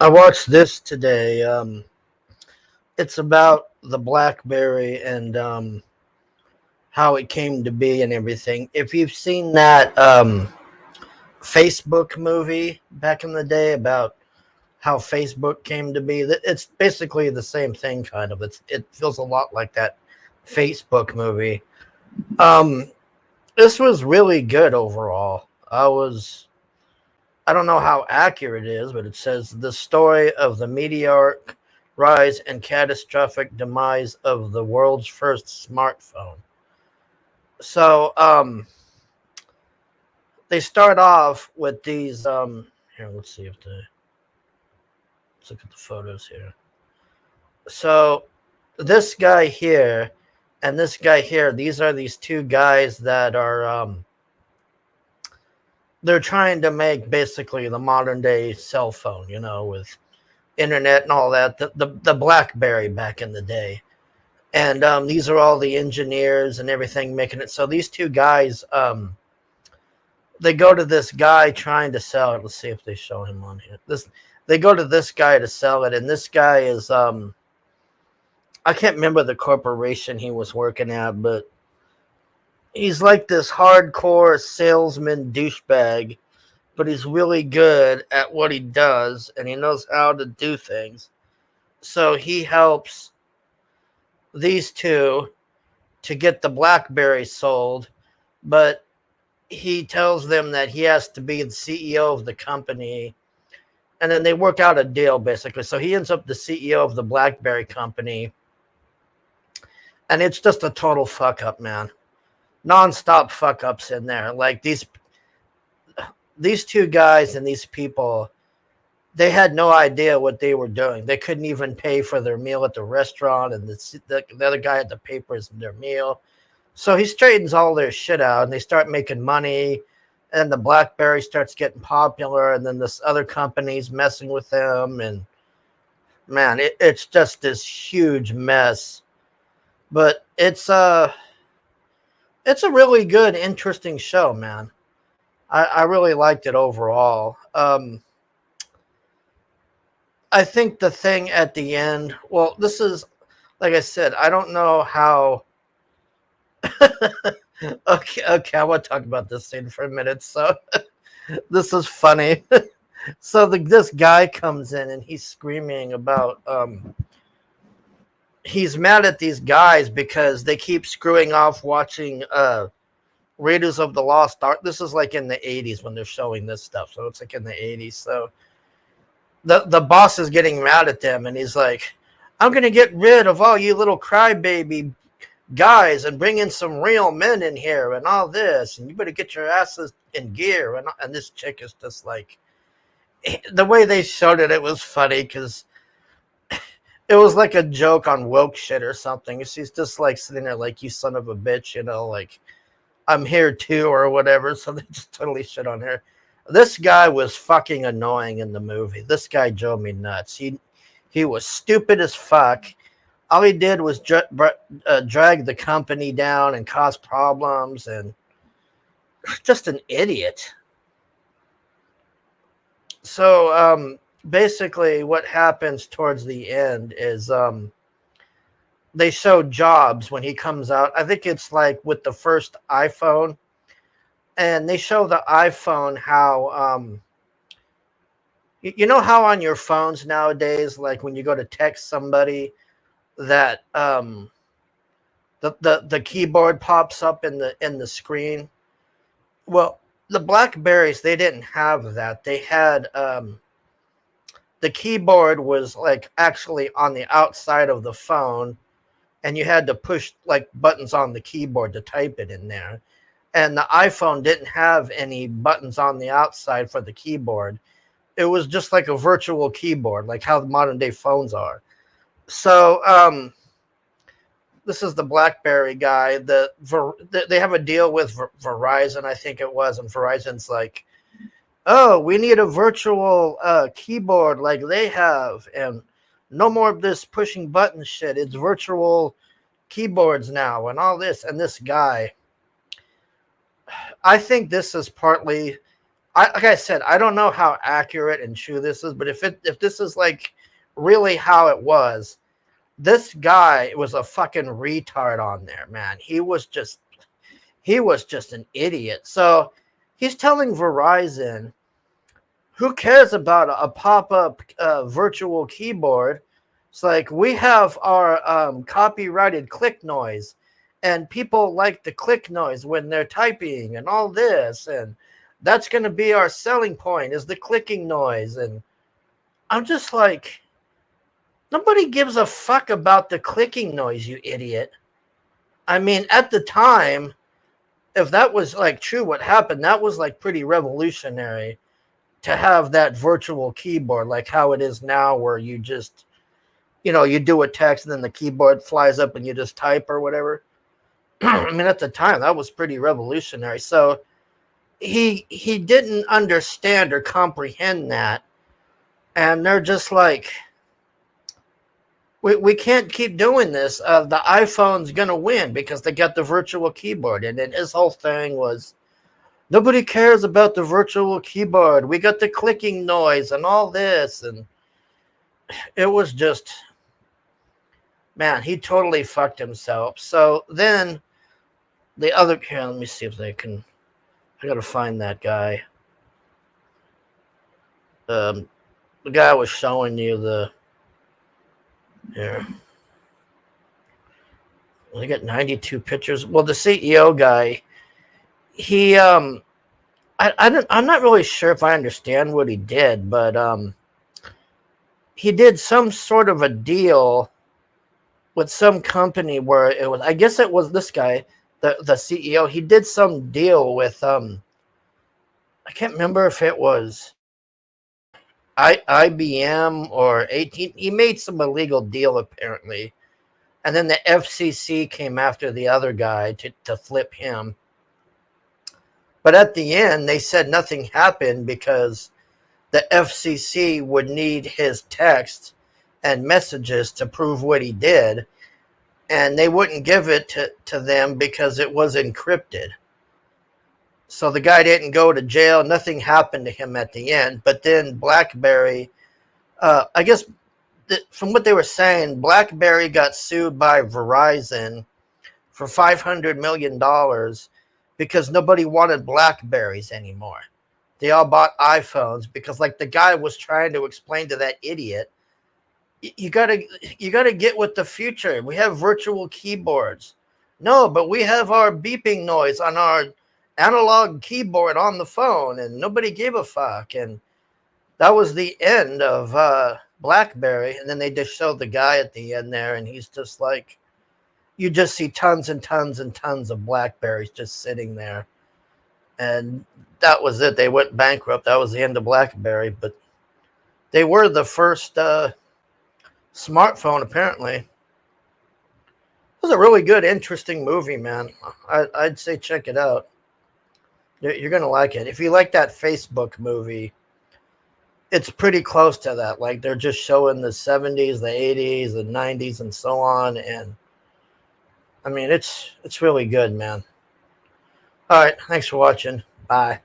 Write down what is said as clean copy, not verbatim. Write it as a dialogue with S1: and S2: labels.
S1: I watched this today. It's about the Blackberry and how it came to be and everything. If you've seen that Facebook movie back in the day about how Facebook came to be, it's basically the same thing, kind of. It feels a lot like that Facebook movie. Um, this was really good overall. I don't know how accurate it is, but it says the story of the meteoric rise and catastrophic demise of the world's first smartphone. So they start off with these. Here, let's see if the let's look at the photos here. So this guy here and this guy here, these are these two guys that are they're trying to make basically the modern day cell phone, with internet and all that, the Blackberry back in the day. And these are all the engineers and everything making it. So these two guys, they go to this guy trying to sell it. Let's see if they show him on here. They go to this guy to sell it, and this guy is I can't remember the corporation he was working at, but he's like this hardcore salesman douchebag, but he's really good at what he does, and he knows how to do things. So he helps these two to get the Blackberry sold, but he tells them that he has to be the CEO of the company, and then they work out a deal basically. So he ends up the CEO of the Blackberry company, and it's just a total fuck up, man. Non-stop fuck ups in there. Like these two guys and these people, they had no idea what they were doing. They couldn't even pay for their meal at the restaurant, and the other guy had to pay for their meal. So he straightens all their shit out, and they start making money, and the Blackberry starts getting popular, and then this other company's messing with them, and man, it's just this huge mess. But it's a really good, interesting show, man. I really liked it overall. I think the thing at the end, well, this is, like I said, I don't know how. okay, I want to talk about this scene for a minute. So this is funny. So this guy comes in and he's screaming about he's mad at these guys because they keep screwing off watching Raiders of the Lost Ark. This is like in the 80s when they're showing this stuff. So it's like in the 80s. So the boss is getting mad at them, and he's like, I'm going to get rid of all you little crybaby guys and bring in some real men in here and all this, and you better get your asses in gear. And this chick is just like, the way they showed it, it was funny because it was like a joke on woke shit or something. She's just like sitting there like, you son of a bitch, like, I'm here too or whatever. So they just totally shit on her. This guy was fucking annoying in the movie. This guy drove me nuts. He was stupid as fuck. All he did was drag the company down and cause problems, and just an idiot. So basically what happens towards the end is they show Jobs when he comes out. I think it's like with the first iPhone. And they show the iPhone how, you know how on your phones nowadays, like when you go to text somebody, that the keyboard pops up in the screen. Well, the Blackberries, they didn't have that. They had the keyboard was like actually on the outside of the phone, and you had to push like buttons on the keyboard to type it in there. And the iPhone didn't have any buttons on the outside for the keyboard. It was just like a virtual keyboard, like how the modern day phones are. So this is the Blackberry guy. They have a deal with Verizon, I think it was, and Verizon's like, oh, we need a virtual keyboard like they have, and no more of this pushing button shit. It's virtual keyboards now and all this. And this guy, I think this is partly, like I said, I don't know how accurate and true this is, but if this is like really how it was, this guy was a fucking retard on there, man. He was just an idiot. So he's telling Verizon, who cares about a pop-up virtual keyboard? It's like, we have our copyrighted click noise, and people like the click noise when they're typing and all this, and that's going to be our selling point, is the clicking noise. And I'm just like, nobody gives a fuck about the clicking noise, you idiot. I mean, at the time, if that was like true, what happened, that was like pretty revolutionary to have that virtual keyboard, like how it is now, where you just, you do a text and then the keyboard flies up and you just type or whatever. I mean, at the time, that was pretty revolutionary. So he didn't understand or comprehend that. And they're just like, we can't keep doing this. The iPhone's going to win because they got the virtual keyboard. And then his whole thing was, nobody cares about the virtual keyboard. We got the clicking noise and all this. And it was just, man, he totally fucked himself. So then the other, here, let me see if I got to find that guy. The guy was showing you here. We got 92 pictures. Well, the CEO guy, he, I'm not really sure if I understand what he did, but he did some sort of a deal with some company where it was, I guess it was this guy, the CEO. He did some deal with I can't remember if it was IBM or 18. He made some illegal deal apparently, and then the FCC came after the other guy to flip him. But at the end, they said nothing happened because the FCC would need his text and messages to prove what he did, and they wouldn't give it to them because it was encrypted. So the guy didn't go to jail. Nothing happened to him at the end. But then Blackberry, I guess from what they were saying, Blackberry got sued by Verizon for $500 million because nobody wanted Blackberries anymore. They all bought iPhones because, like the guy was trying to explain to that idiot, you gotta get with the future. We have virtual keyboards. No, but we have our beeping noise on our analog keyboard on the phone, and nobody gave a fuck. And that was the end of Blackberry. And then they just showed the guy at the end there, and he's just like, you just see tons and tons and tons of Blackberries just sitting there. And that was it. They went bankrupt. That was the end of Blackberry. But they were the first smartphone, apparently. It was a really good, interesting movie, man. I'd say check it out. You're going to like it. If you like that Facebook movie, it's pretty close to that. Like, they're just showing the 70s, the 80s, the 90s, and so on. And I mean, it's really good, man. All right. Thanks for watching. Bye.